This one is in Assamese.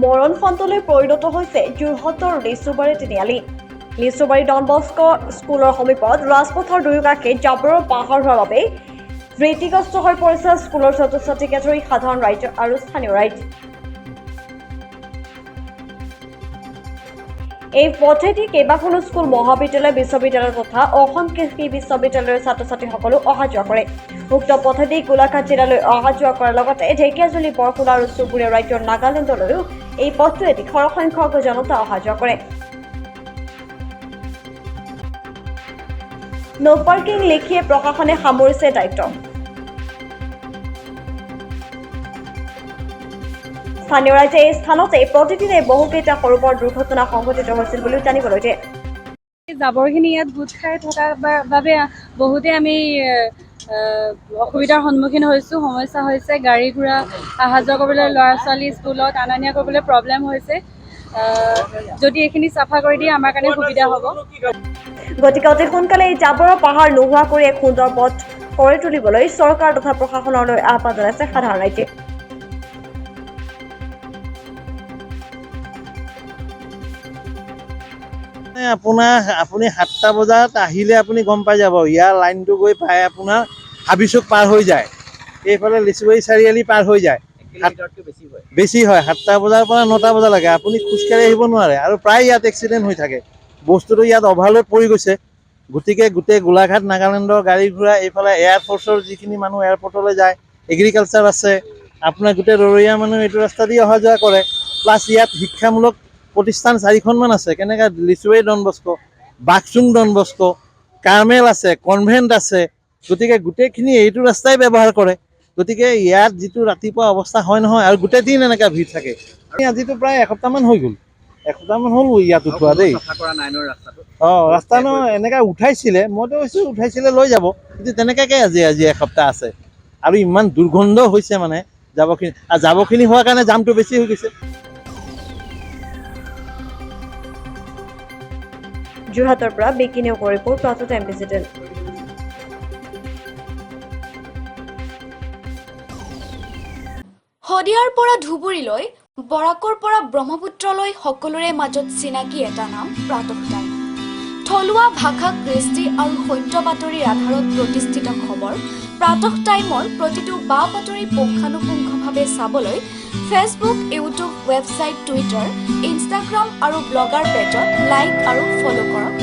মৰণ ফন্তলৈ পৰিণত হৈছে যোৰহাটৰ লিচুবাৰী তিনিআলি। লিচুবাৰী ডন বস্ক স্কুলৰ সমীপত ৰাজপথৰ দুয়োকাষে জাবৰৰ পাহাৰ হোৱাৰ বাবে ভীতিগ্ৰস্ত হৈ পৰিছে স্কুলৰ ছাত্ৰ-ছাত্ৰীকে ধৰি সাধাৰণ ৰাইজ আৰু স্থানীয় ৰাইজ। এই পথেদি কেইবাখনো স্কুল, মহাবিদ্যালয়, বিশ্ববিদ্যালয় তথা অসম কৃষি বিশ্ববিদ্যালয়ৰ ছাত্ৰ-ছাত্ৰীসকলো অহা যোৱা কৰে। উক্ত পথেদি গোলাঘাট জিলালৈ অহা যোৱা কৰাৰ লগতে ঢেকীয়াজুলি, বৰকুলা আৰু চুবুৰীয়া ৰাজ্যৰ নাগালেণ্ডলৈও এই পথটোৱেদি সৰহসংখ্যক জনতা অহা যোৱা কৰে। নো পাৰ্কিং লিখিয়ে প্ৰশাসনে সামৰিছে দায়িত্ব। স্থানীয় ৰাইজে এই স্থানতে প্ৰতিদিনে বহুকেইটা সৰু বৰ দুৰ্ঘটনা সংঘটিত হৈছিল বুলিও জানিবলৈ দিয়ে। জাবৰখিনি ইয়াত গোট খাই থকাৰ বাবে বহুতে আমি অসুবিধাৰ সন্মুখীন হৈছোঁ, সমস্যা হৈছে। গাড়ী ঘোঁৰা অহা যোৱা কৰিবলৈ, ল'ৰা ছোৱালী স্কুলত অনা নিয়া কৰিবলৈ প্ৰব্লেম হৈছে। যদি এইখিনি চাফা কৰি দিয়ে আমাৰ কাৰণে সুবিধা হ'ব। গতিকে অতি সোনকালে এই জাবৰৰ পাহাৰ নোহোৱা কৰি এক সুন্দৰ পথ কৰি তুলিবলৈ চৰকাৰ তথা প্ৰশাসনলৈ আহ্বান জনাইছে সাধাৰণ ৰাইজে। আপুনি 7টা বজাত আহিলে আপুনি গম পাই যাব, ইয়াৰ লাইনটো গৈ পায় আপোনাৰ হাবিচুক পাৰ হৈ যায়, এইফালে লিচুবাৰী চাৰিআলি পাৰ হৈ যায়। বেছি হয় 7টা বজাৰ পৰা 9টা বজালৈকে আপুনি খোজকাঢ়ি আহিব নোৱাৰে। আৰু প্ৰায় ইয়াত এক্সিডেণ্ট হৈ থাকে। বস্তুটো ইয়াত অভাৰলোড পৰি গৈছে। গতিকে গোটেই গোলাঘাট, নাগালেণ্ডৰ গাড়ী ঘোঁৰা, এইফালে এয়াৰফ'ৰ্চৰ যিখিনি মানুহ এয়াৰপৰ্টলৈ যায়, এগ্ৰিকালচাৰ আছে, আপোনাৰ গোটেই ৰৰৈয়া মানুহ এইটো ৰাস্তা দি অহা যোৱা কৰে। প্লাছ ইয়াত শিক্ষামূলক প্ৰতিষ্ঠান 4খনমান আছে। কেনেকৈ Lichubari Don Bosco, Baghchung Don Bosco, Carmel আছে, কনভেণ্ট আছে। গতিকে গোটেইখিনি এইটো ৰাস্তাই ব্যৱহাৰ কৰে। গতিকে ইয়াত যিটো ৰাতিপুৱা অৱস্থা হয় নহয়, আৰু গোটেই দিন এনেকৈ ভিৰ থাকে। আজিতো প্ৰায় এসপ্তাহমান হৈ গ'ল। এসপ্তাহমান হ'ল ইয়াত উঠোৱা দেই। ৰাস্তা ন এনেকৈ উঠাইছিলে, মইতো কৈছোঁ উঠাইছিলে লৈ যাব, কিন্তু তেনেকৈ আজি এসপ্তাহ আছে। আৰু ইমান দুৰ্গন্ধ হৈছে মানে জাবৰখিনি হোৱাৰ কাৰণে জামটো বেছি হৈ গৈছে। যোৰহাটৰ পৰা বিকি নিয়োগৰ ৰিপৰ্ট, প্ৰাতঃ টাইম ডিজিটেল। শদিয়াৰ পৰা ধুবুৰীলৈ, বৰাকৰ পৰা ব্ৰহ্মপুত্ৰলৈ সকলোৰে মাজত চিনাকি এটা নাম প্ৰাতঃ টাইম। থলুৱা ভাষা, কৃষ্টি আৰু সত্য বাতৰিৰ আধাৰত প্ৰতিষ্ঠিত খবৰ প্ৰাতঃ টাইমৰ প্ৰতিটো বা বাতৰি পুংখানুপুংখভাৱে চাবলৈ Facebook, YouTube, website, Twitter, Instagram আৰু ব্লগাৰ পেজত লাইক আৰু ফ'ল' কৰক।